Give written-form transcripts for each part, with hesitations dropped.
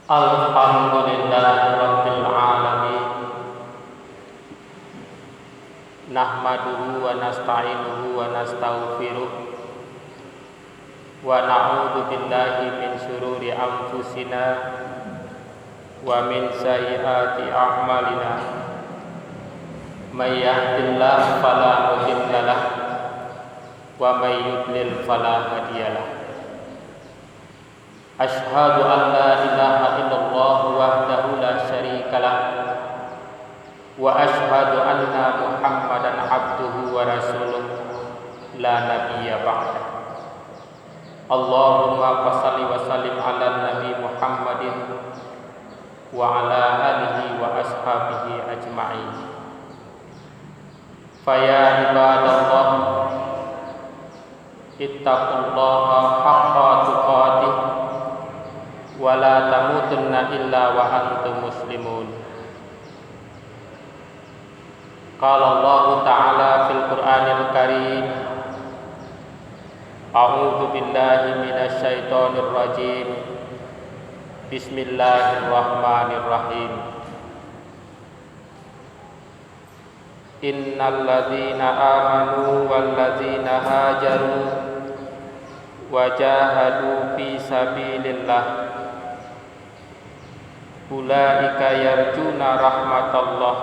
Alhamdulillahirabbil alamin. Nahmaduhu wa nasta'inuhu wa nastaghfiruh wa na'udzu billahi min syururi anfusina wa min sayyiati a'malina. May yahdihillahu fala mudilla lahu wa may yudlil fala hadiyalah. Asyhadu an la ilaha illallah wahdahu la syarikalah wa asyhadu anna Muhammadan abduhu wa rasuluh la nabiyya ba'dah. Allahumma shalli wa sallim ala nabi Muhammadin wa ala alihi wa ashabihi ajma'in. Faya ibadallah ittaqullaha haqqa tuqatih wa la tamutunna illa wa antum muslimun. Qala Allah Ta'ala fil Qur'anil Karim, a'udzu billahi minasy syaithanir rajim. Bismillahirrahmanirrahim. Innal ladzina amanu wal ladzina hajaru wa jahadu fi sabilillah ulaika yarjuna rahmatallah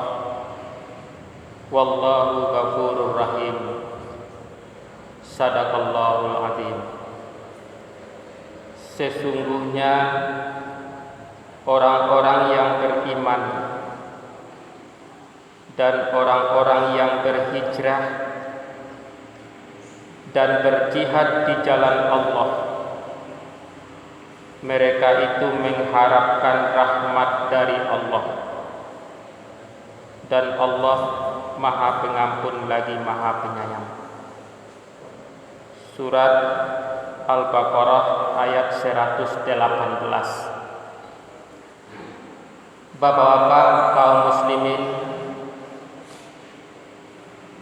wallahu ghafurur rahim. Sadaqallahul azim. Sesungguhnya orang-orang yang beriman dan orang-orang yang berhijrah dan berjihad di jalan Allah, mereka itu mengharapkan rahmat dari Allah, dan Allah Maha Pengampun lagi Maha Penyayang. Surat Al-Baqarah ayat 118. Bapak-bapak kaum muslimin,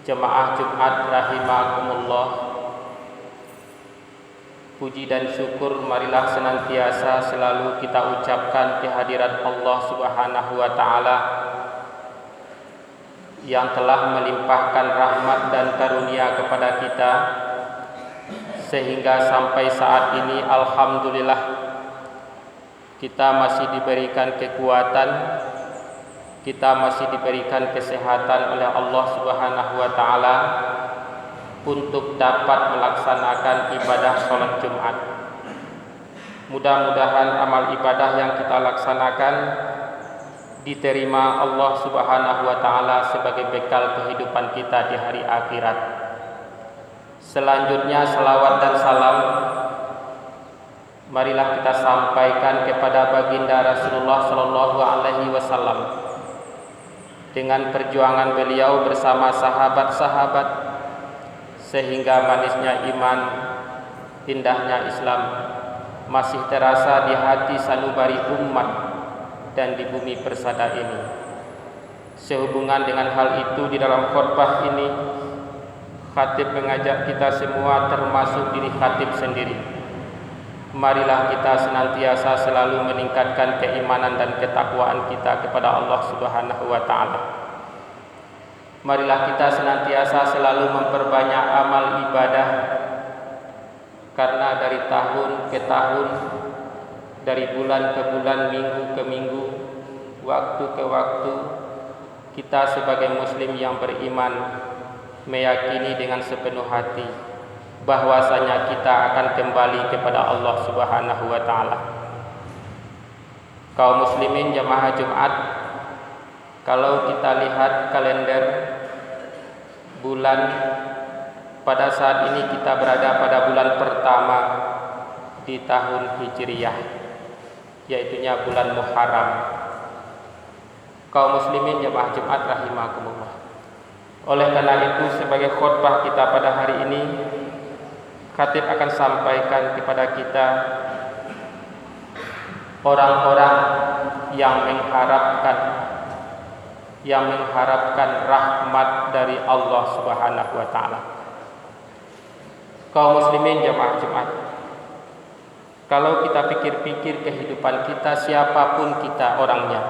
jemaah Jumat rahimakumullah, puji dan syukur marilah senantiasa selalu kita ucapkan kehadirat Allah Subhanahu wa Ta'ala yang telah melimpahkan rahmat dan karunia kepada kita, sehingga sampai saat ini alhamdulillah kita masih diberikan kekuatan, kita masih diberikan kesehatan oleh Allah Subhanahu wa Ta'ala untuk dapat melaksanakan ibadah sholat Jumat. Mudah-mudahan amal ibadah yang kita laksanakan diterima Allah Subhanahu wa Ta'ala sebagai bekal kehidupan kita di hari akhirat. Selanjutnya salawat dan salam marilah kita sampaikan kepada baginda Rasulullah sallallahu alaihi wasallam. Dengan perjuangan beliau bersama sahabat-sahabat, sehingga manisnya iman, indahnya Islam masih terasa di hati sanubari umat dan di bumi persada ini. Sehubungan dengan hal itu, di dalam khutbah ini khatib mengajak kita semua, termasuk diri khatib sendiri, marilah kita senantiasa selalu meningkatkan keimanan dan ketakwaan kita kepada Allah Subhanahu wa Ta'ala. Marilah kita senantiasa selalu memperbanyak amal ibadah, karena dari tahun ke tahun, dari bulan ke bulan, minggu ke minggu, waktu ke waktu, kita sebagai muslim yang beriman meyakini dengan sepenuh hati bahwasanya kita akan kembali kepada Allah Subhanahu wa Ta'ala. Kaum muslimin jamaah Jumat, kalau kita lihat kalender bulan, pada saat ini kita berada pada bulan pertama di tahun Hijriyah, yaitunya bulan Muharram. Kaum muslimin jamaah Jumat rahimakumullah. Oleh karena itu, sebagai khutbah kita pada hari ini, khatib akan sampaikan kepada kita orang-orang yang mengharapkan rahmat dari Allah Subhanahu wa Ta'ala. Kaum muslimin jamaah Jumat, Kalau kita pikir-pikir kehidupan kita, siapapun kita orangnya,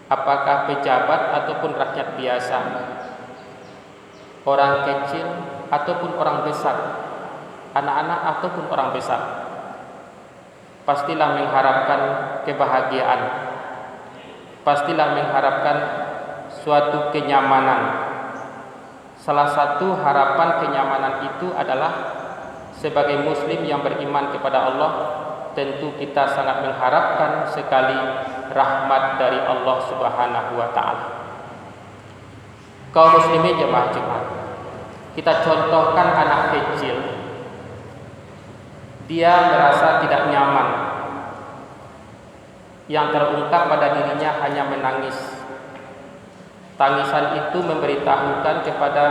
apakah pejabat ataupun rakyat biasa, orang kecil ataupun orang besar, anak-anak ataupun orang besar, pastilah mengharapkan kebahagiaan, pastilah mengharapkan suatu kenyamanan. Salah satu harapan kenyamanan itu adalah sebagai muslim yang beriman kepada Allah, tentu kita sangat mengharapkan sekali rahmat dari Allah Subhanahu wa taala. Kaum muslimin jemaah Jumat, kita contohkan anak kecil, dia merasa tidak nyaman, yang terungkap pada dirinya hanya menangis. Tangisan itu memberitahukan kepada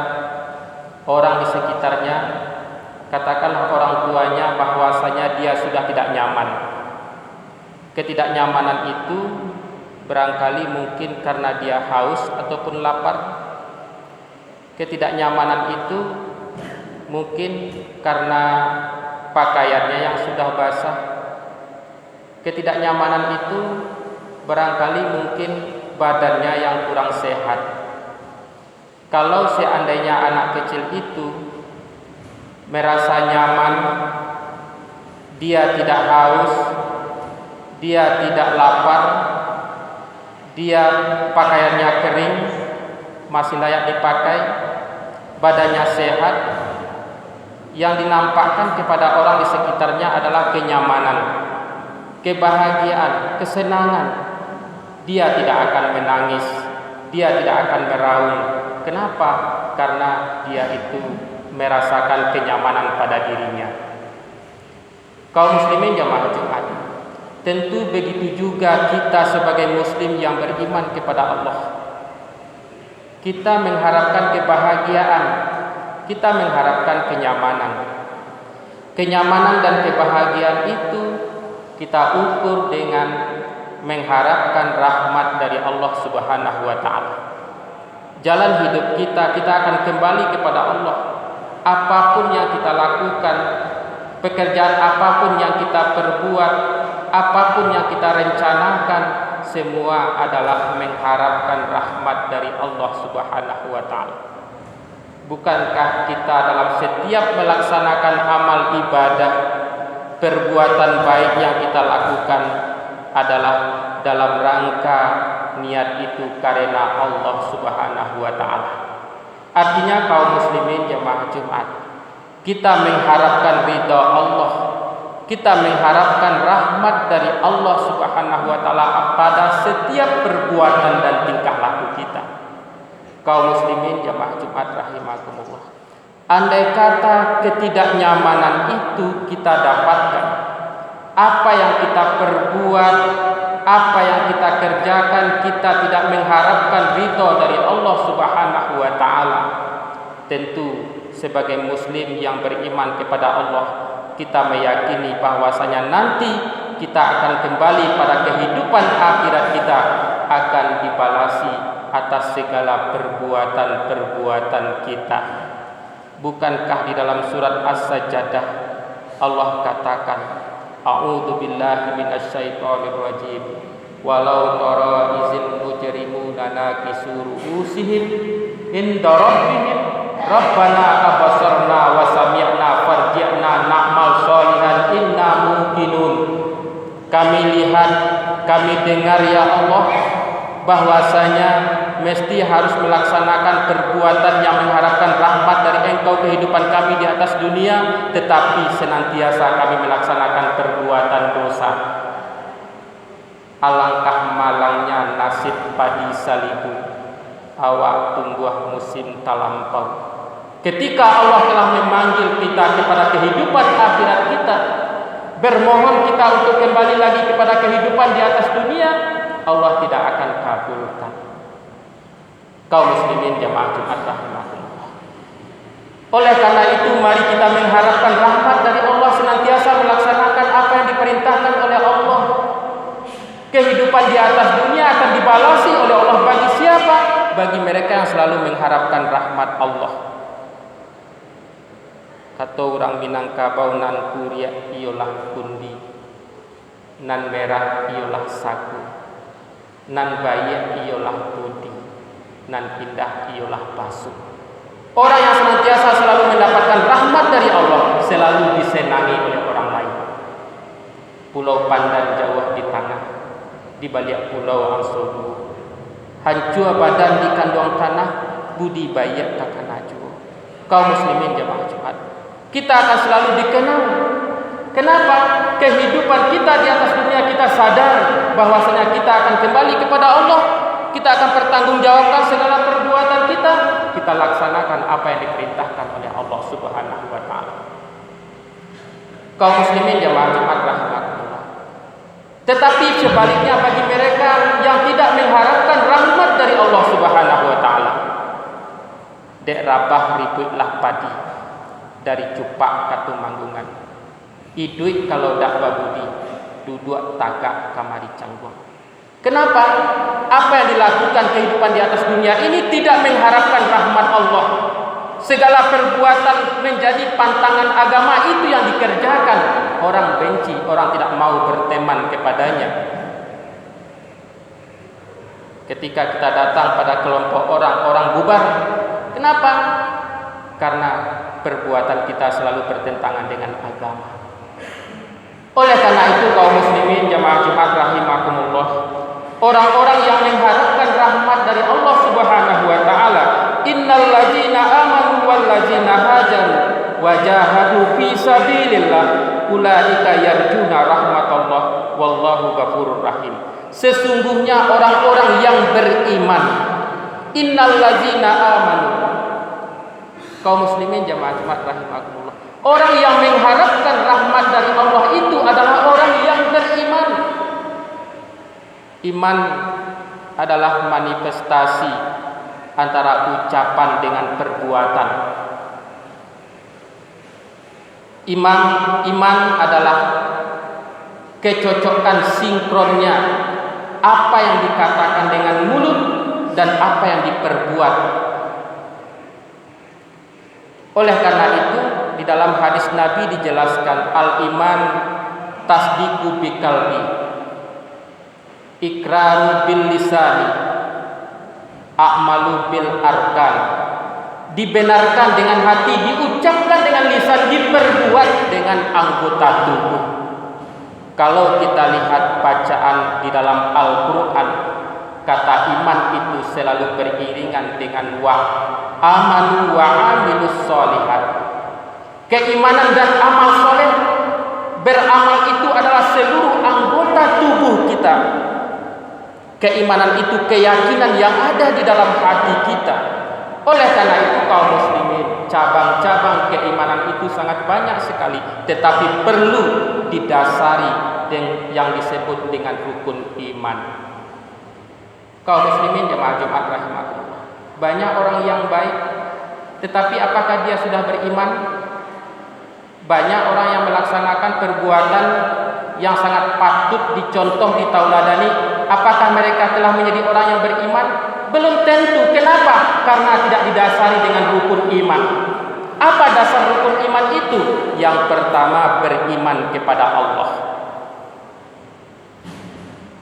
orang di sekitarnya, katakanlah orang tuanya, bahwasanya dia sudah tidak nyaman. Ketidaknyamanan itu barangkali mungkin karena dia haus ataupun lapar. Ketidaknyamanan itu mungkin karena pakaiannya yang sudah basah. Ketidaknyamanan itu barangkali mungkin badannya yang kurang sehat. Kalau seandainya anak kecil itu merasa nyaman, dia tidak haus, dia tidak lapar, dia pakaiannya kering, masih layak dipakai, badannya sehat, yang dinampakkan kepada orang di sekitarnya adalah kenyamanan, kebahagiaan, kesenangan. Dia tidak akan menangis, dia tidak akan meraung. Kenapa? Karena dia itu merasakan kenyamanan pada dirinya. Kaum muslimin jemaah Jumat, tentu begitu juga kita sebagai muslim yang beriman kepada Allah. Kita mengharapkan kebahagiaan, kita mengharapkan kenyamanan. Kenyamanan dan kebahagiaan itu kita ukur dengan mengharapkan rahmat dari Allah Subhanahu wa taala. Jalan hidup kita akan kembali kepada Allah. Apapun yang kita lakukan, pekerjaan apapun yang kita perbuat, apapun yang kita rencanakan, semua adalah mengharapkan rahmat dari Allah Subhanahu wa taala. Bukankah kita dalam setiap melaksanakan amal ibadah, perbuatan baik yang kita lakukan adalah dalam rangka niat itu karena Allah Subhanahu wa taala. Artinya kaum muslimin jemaah Jumat, kita mengharapkan ridha Allah, kita mengharapkan rahmat dari Allah Subhanahu wa taala pada setiap perbuatan dan tingkah laku kita. Kaum muslimin jemaah Jumat rahimakumullah, andai kata ketidaknyamanan itu kita dapatkan, apa yang kita perbuat, apa yang kita kerjakan, kita tidak mengharapkan ridha dari Allah Subhanahu wa taala. Tentu sebagai muslim yang beriman kepada Allah, kita meyakini bahwasanya nanti kita akan kembali pada kehidupan akhirat kita, akan dibalasi atas segala perbuatan-perbuatan kita. Bukankah di dalam surat As-Sajdah Allah katakan, A'udzu billahi minasyaitonir rajim. Walau tara izil mujrimuna nakisu ru'usihim inda rabbihim rabbana abasarna wa sami'na farji'na na'mal sholihan inna muqinun. Kami lihat, kami dengar ya Allah, bahwasanya mesti harus melaksanakan perbuatan yang mengharapkan rahmat dari Engkau kehidupan kami di atas dunia, tetapi senantiasa kami melaksanakan perbuatan dosa. Alangkah malangnya nasib padi salihu, awak tumbuh musim talampau. Ketika Allah telah memanggil kita kepada kehidupan akhirat kita, bermohon kita untuk kembali lagi kepada kehidupan di atas dunia, Allah tidak akan kabulkan. Kaum muslimin jemaah Jumat rahimahullah. Oleh karena itu, mari kita mengharapkan rahmat dari Allah, senantiasa melaksanakan apa yang diperintahkan oleh Allah. Kehidupan di atas dunia akan dibalasi oleh Allah bagi siapa? Bagi mereka yang selalu mengharapkan rahmat Allah. Atau orang Minangkabau nan kuria ialah kundi, nan merah ialah sagu, nan baik ialah budi, nan indah ialah basuh. Orang yang senantiasa selalu mendapatkan rahmat dari Allah selalu disenangi oleh orang lain. Pulau Pandan jauh di tengah, di balik pulau Angsodu, hancur badan di kandung tanah, budi baik takkan aju. Kaum muslimin jamaah Jumat, kita akan selalu dikenal. Kenapa? Kehidupan kita di atas dunia kita sadar bahwasanya kita akan kembali kepada Allah. Kita akan pertanggungjawabkan segala perbuatan kita. Kita laksanakan apa yang diperintahkan oleh Allah Subhanahu wa taala. Kaum muslimin jamaah Jumat rahimakumullah. Tetapi sebaliknya bagi mereka yang tidak mengharapkan rahmat dari Allah Subhanahu wa taala, dek rabah ributlah padi dari cupak katu manggungan. Iduit kalau dak babudi duduk tagak kamari canggung. Kenapa? Apa yang dilakukan kehidupan di atas dunia ini tidak mengharapkan rahmat Allah. Segala perbuatan menjadi pantangan agama itu yang dikerjakan. Orang benci, orang tidak mau berteman kepadanya. Ketika kita datang pada kelompok orang bubar. Kenapa? Karena perbuatan kita selalu bertentangan dengan agama. Oleh karena itu kaum muslimin jamaah Jumat rahimakumullah, orang-orang yang mengharapkan rahmat dari Allah Subhanahu wa taala, innal ladzina amanu wal ladzina hajaru wa jahadu fi sabilillah ulaika yarjuna rahmatullah wallahu ghafurur rahim. Sesungguhnya orang-orang yang beriman, innal ladzina amanu, kaum muslimin jamaah Jumat rahimakumullah, orang yang mengharapkan rahmat dari Allah itu adalah orang yang beriman. Iman adalah manifestasi antara ucapan dengan perbuatan. Iman adalah kecocokan sinkronnya apa yang dikatakan dengan mulut dan apa yang diperbuat. Oleh karena itu di dalam hadis Nabi dijelaskan al-iman tasdiqu bil qalbi, iqraru bil lisani, a'malu bil arkan. Dibenarkan dengan hati, diucapkan dengan lisan, diperbuat dengan anggota tubuh. Kalau kita lihat bacaan di dalam Al-Quran, kata iman itu selalu beriringan dengan wa amanu wa amilus sholihat. Keimanan dan amal soleh, beramal itu adalah seluruh anggota tubuh kita. Keimanan itu keyakinan yang ada di dalam hati kita. Oleh karena itu kaum muslimin, cabang-cabang keimanan itu sangat banyak sekali, tetapi perlu didasari dengan yang disebut dengan rukun iman. Kaum muslimin jemaah Jumat rahimakumullah, banyak orang yang baik, tetapi apakah dia sudah beriman? Banyak orang yang melaksanakan perbuatan yang sangat patut dicontoh, ditauladani. Apakah mereka telah menjadi orang yang beriman? Belum tentu. Kenapa? Karena tidak didasari dengan rukun iman. Apa dasar rukun iman itu? Yang pertama, beriman kepada Allah.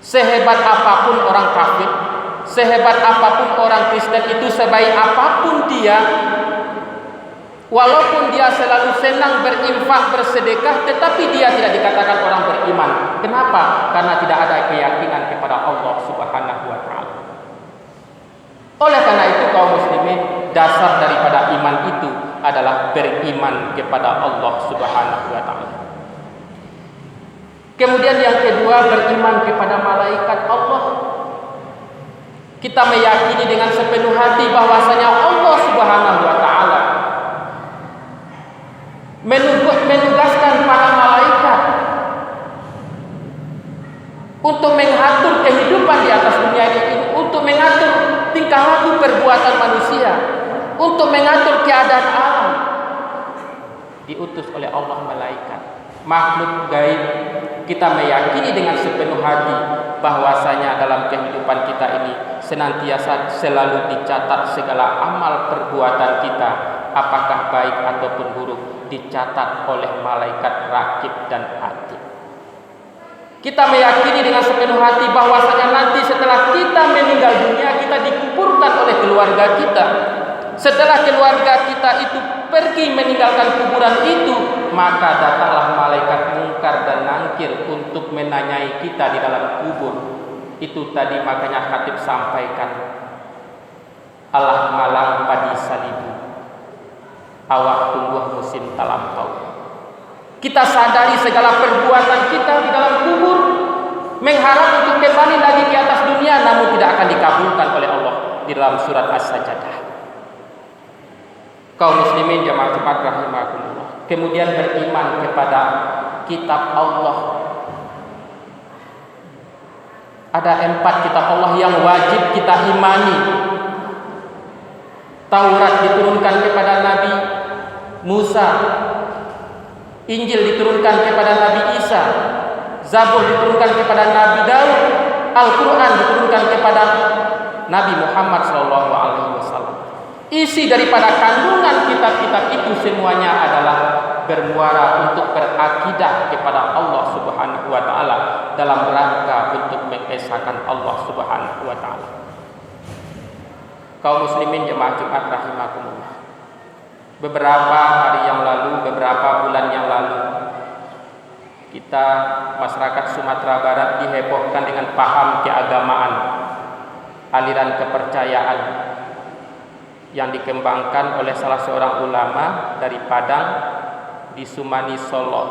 Sehebat apapun orang kafir, sehebat apapun orang Kristen itu, sebaik apapun dia, walaupun dia selalu senang berinfak, bersedekah, tetapi dia tidak dikatakan orang beriman. Kenapa? Karena tidak ada keyakinan kepada Allah Subhanahu wa taala. Oleh karena itu kaum muslimin, dasar daripada iman itu adalah beriman kepada Allah Subhanahu wa taala. Kemudian yang kedua, beriman kepada malaikat Allah. Kita meyakini dengan sepenuh hati bahwasanya Allah Subhanahu wa taala menugaskan para malaikat untuk mengatur kehidupan di atas dunia ini, untuk mengatur tingkah laku perbuatan manusia, untuk mengatur keadaan alam. Diutus oleh Allah malaikat, makhluk gaib. Kita meyakini dengan sepenuh hati bahwasanya dalam kehidupan kita ini senantiasa selalu dicatat segala amal perbuatan kita, apakah baik ataupun buruk. dicatat oleh malaikat rakib dan atid. Kita meyakini dengan sepenuh hati bahwasanya nanti setelah kita meninggal dunia, kita dikuburkan oleh keluarga kita. Setelah keluarga kita itu pergi meninggalkan kuburan itu, maka datanglah malaikat mungkar dan nangkir untuk menanyai kita di dalam kubur. Itu tadi makanya khatib sampaikan, alah malang padi salibu, awak tumbuh musim talampau. Kita sadari segala perbuatan kita di dalam kubur, mengharap untuk kembali lagi di atas dunia, namun tidak akan dikabulkan oleh Allah di dalam surat As-Sajdah. Kaum muslimin jamaah Jumat rahimakumullah, kemudian beriman kepada kitab Allah. Ada 4 kitab Allah yang wajib kita imani. Taurat diturunkan kepada Nabi Musa, Injil diturunkan kepada Nabi Isa, Zabur diturunkan kepada Nabi Daud, Al-Quran diturunkan kepada Nabi Muhammad SAW. Isi daripada kandungan kitab-kitab itu semuanya adalah bermuara untuk berakidah kepada Allah Subhanahu wa taala dalam rangka untuk mengesahkan Allah Subhanahu wa taala. Kaum muslimin jemaah Jumat rahimakumullah. Beberapa hari yang lalu, beberapa bulan yang lalu, kita masyarakat Sumatera Barat dihebohkan dengan paham keagamaan, aliran kepercayaan yang dikembangkan oleh salah seorang ulama dari Padang di Sumani Solo.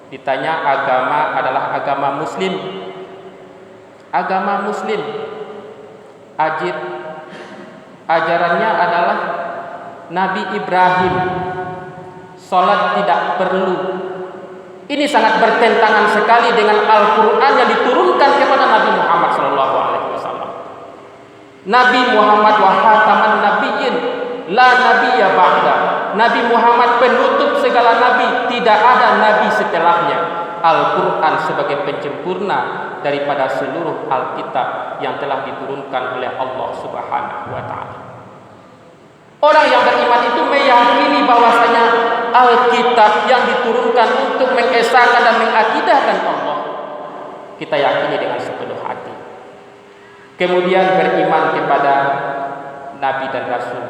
Ditanya agama adalah agama muslim. Agama muslim. Ajarannya adalah Nabi Ibrahim. Salat tidak perlu. Ini sangat bertentangan sekali dengan Al-Quran yang diturunkan kepada Nabi Muhammad SAW. Nabi Muhammad wa khataman nabiyyin, la nabiyya ba'da. Nabi Muhammad penutup segala nabi, tidak ada nabi setelahnya. Al-Quran sebagai penyempurna daripada seluruh Alkitab yang telah diturunkan oleh Allah Subhanahu wa taala. Orang yang beriman itu meyakini bahwasanya Alkitab yang diturunkan untuk mengesahkan dan mengakidahkan Allah, kita yakini dengan sepenuh hati. Kemudian beriman kepada Nabi dan Rasul,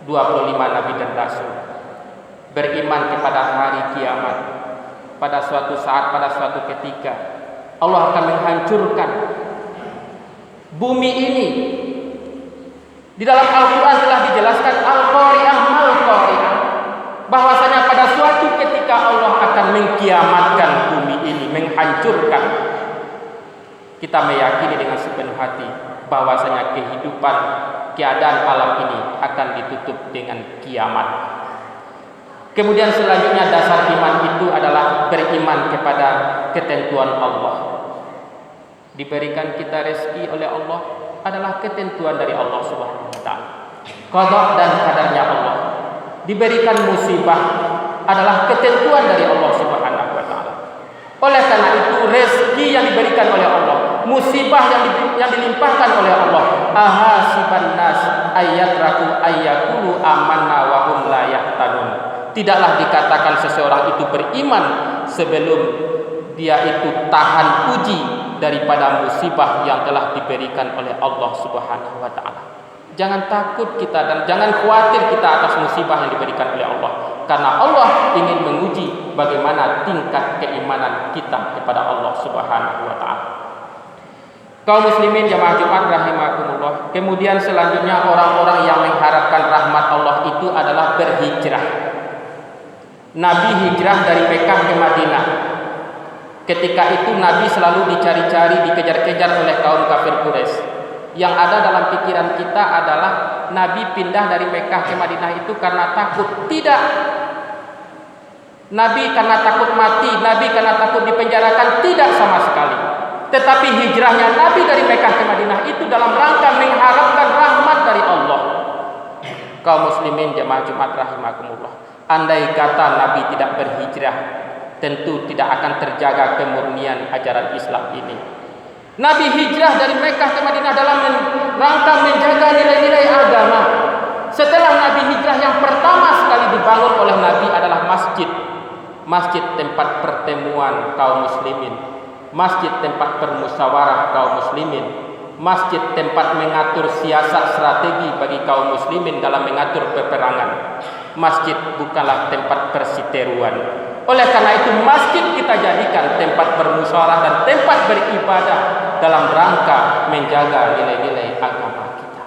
25 Nabi dan Rasul. Beriman kepada hari kiamat. Pada suatu saat, pada suatu ketika, Allah akan menghancurkan bumi ini. Di dalam Al-Quran telah dijelaskan Al-Qari'ah Mal-Qari'ah, bahwasanya pada suatu ketika Allah akan mengkiamatkan bumi ini, menghancurkan. Kita meyakini dengan sepenuh hati bahwasanya kehidupan, keadaan alam ini akan ditutup dengan kiamat. Kemudian selanjutnya dasar iman itu adalah beriman kepada ketentuan Allah. Diberikan kita rezeki oleh Allah adalah ketentuan dari Allah Subhanahu wa taala. Qada dan kadarnya Allah. Diberikan musibah adalah ketentuan dari Allah Subhanahu wa taala. Oleh karena itu rezeki yang diberikan oleh Allah, musibah yang dilimpahkan oleh Allah, ahasiban nas ayatraku ayyakulu amanna wa hum la yahtanun. Tidaklah dikatakan seseorang itu beriman sebelum dia itu tahan uji daripada musibah yang telah diberikan oleh Allah Subhanahu wa taala. Jangan takut kita dan jangan khawatir kita atas musibah yang diberikan oleh Allah, karena Allah ingin menguji bagaimana tingkat keimanan kita kepada Allah Subhanahu wa taala. Kaum muslimin jamaah Jumat rahimakumullah. Kemudian selanjutnya orang-orang yang mengharapkan rahmat Allah itu adalah berhijrah. Nabi hijrah dari Mekah ke Madinah. Ketika itu Nabi selalu dicari-cari, dikejar-kejar oleh kaum kafir Quraisy. Yang ada dalam pikiran kita adalah Nabi pindah dari Mekah ke Madinah itu karena takut. Tidak. Nabi karena takut mati, Nabi karena takut dipenjarakan, tidak sama sekali. Tetapi hijrahnya Nabi dari Mekah ke Madinah itu dalam rangka mengharapkan rahmat dari Allah. Kaum muslimin jemaah Jumat rahimakumullah. Andai kata Nabi tidak berhijrah, tentu tidak akan terjaga kemurnian ajaran Islam ini. Nabi hijrah dari Mekah ke Madinah dalam rangka menjaga nilai-nilai agama. Setelah Nabi hijrah, yang pertama sekali dibangun oleh Nabi adalah masjid, masjid tempat pertemuan kaum muslimin, masjid tempat bermusyawarah kaum muslimin, masjid tempat mengatur siasat strategi bagi kaum muslimin dalam mengatur peperangan. Masjid bukanlah tempat persiteruan. Oleh karena itu masjid kita jadikan tempat bermusyawarah dan tempat beribadah dalam rangka menjaga nilai-nilai agama kita.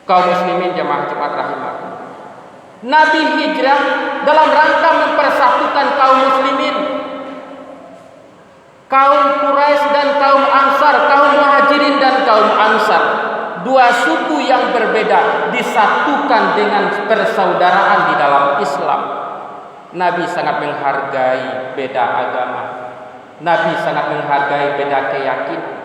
Kaum muslimin jemaah Jumat rahimakumullah. Nabi hijrah dalam rangka mempersatukan kaum muslimin. Kaum Quraisy dan kaum Ansar, kaum Muhajirin dan kaum Ansar, dua suku yang berbeda disatukan dengan persaudaraan di dalam Islam. Nabi sangat menghargai beda agama. Nabi sangat menghargai beda keyakinan.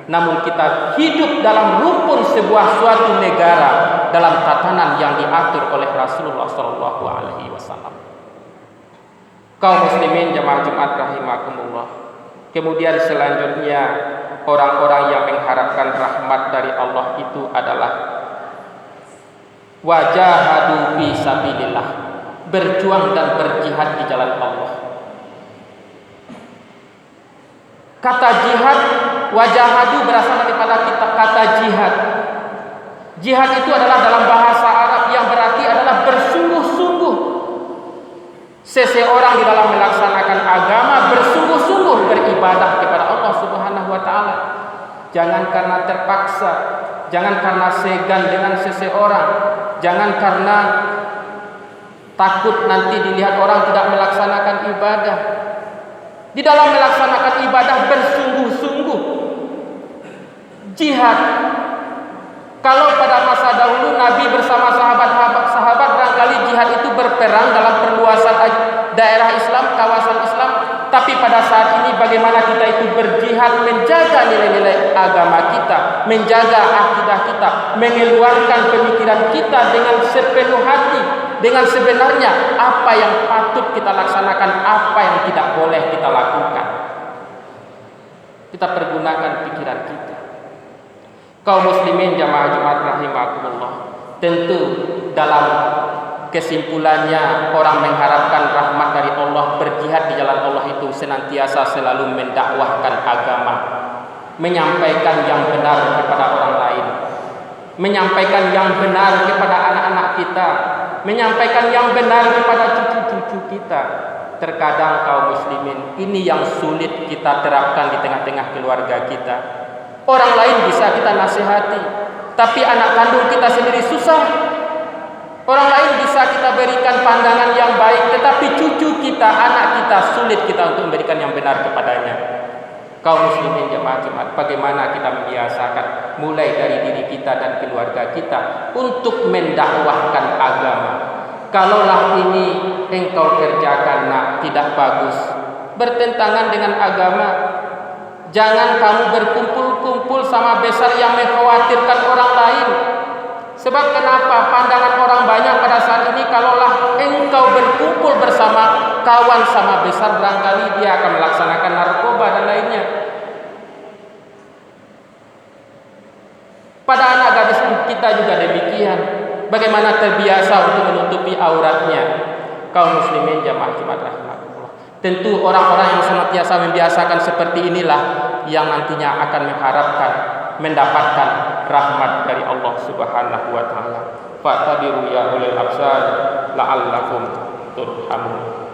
Namun kita hidup dalam rukun sebuah suatu negara dalam tatanan yang diatur oleh Rasulullah SAW. Kaum muslimin jemaah Jumat rahimakumullah. Kemudian selanjutnya orang-orang yang mengharapkan rahmat dari Allah itu adalah wajahadu fi sabilillah, berjuang dan berjihad di jalan Allah. Kata jihad, wajahadu berasal daripada kata jihad. Jihad itu adalah dalam bahasa Arab yang berarti adalah bersungguh-sungguh. Seseorang di dalam melaksanakan agama bersungguh-sungguh beribadah kepada Allah Subhanahu wa taala. Jangan karena terpaksa, jangan karena segan dengan seseorang, jangan karena takut nanti dilihat orang tidak melaksanakan ibadah. Di dalam melaksanakan ibadah bersungguh-sungguh. Jihad. Kalau pada masa dahulu Nabi bersama sahabat-sahabat barangkali jihad itu berperang dalam perluasan daerah Islam, kawasan Islam. Tapi pada saat ini bagaimana kita itu berjihad menjaga nilai-nilai agama kita, menjaga akidah kita, mengeluarkan pemikiran kita dengan sepenuh hati, dengan sebenarnya apa yang patut kita laksanakan, apa yang tidak boleh kita lakukan. Kita pergunakan pikiran kita. Kaum muslimin jamaah Jumat rahimakumullah, tentu dalam kesimpulannya orang mengharapkan rahmat dari Allah, berjihad di jalan Allah itu senantiasa selalu mendakwahkan agama, menyampaikan yang benar kepada orang lain, menyampaikan yang benar kepada anak-anak kita, menyampaikan yang benar kepada cucu-cucu kita. Terkadang kaum muslimin ini yang sulit kita terapkan di tengah-tengah keluarga kita. Orang lain bisa kita nasihati, tapi anak kandung kita sendiri susah. Orang lain bisa kita berikan pandangan yang baik, tetapi cucu kita, anak kita, sulit kita untuk memberikan yang benar kepadanya. Kaum muslimin jemaah Jumat, bagaimana kita membiasakan mulai dari diri kita dan keluarga kita untuk mendakwahkan agama. Kalaulah ini engkau kerjakan nak tidak bagus, bertentangan dengan agama, jangan kamu berkumpul-kumpul sama besar yang mengkhawatirkan orang lain. Sebab kenapa? Pandangan orang banyak pada saat ini, kalaulah engkau berkumpul bersama kawan sama besar, barangkali dia akan melaksanakan narkoba dan lainnya. Pada anak gadis kita juga demikian. Bagaimana terbiasa untuk menutupi auratnya. Kaum muslimin jamaah Jumat rahimakumullah. Tentu orang-orang yang senantiasa membiasakan seperti inilah yang nantinya akan mengharapkan mendapatkan rahmat dari Allah Subhanahu wa taala. Fa'tabiru ya ulil absar la'allakum turhamun.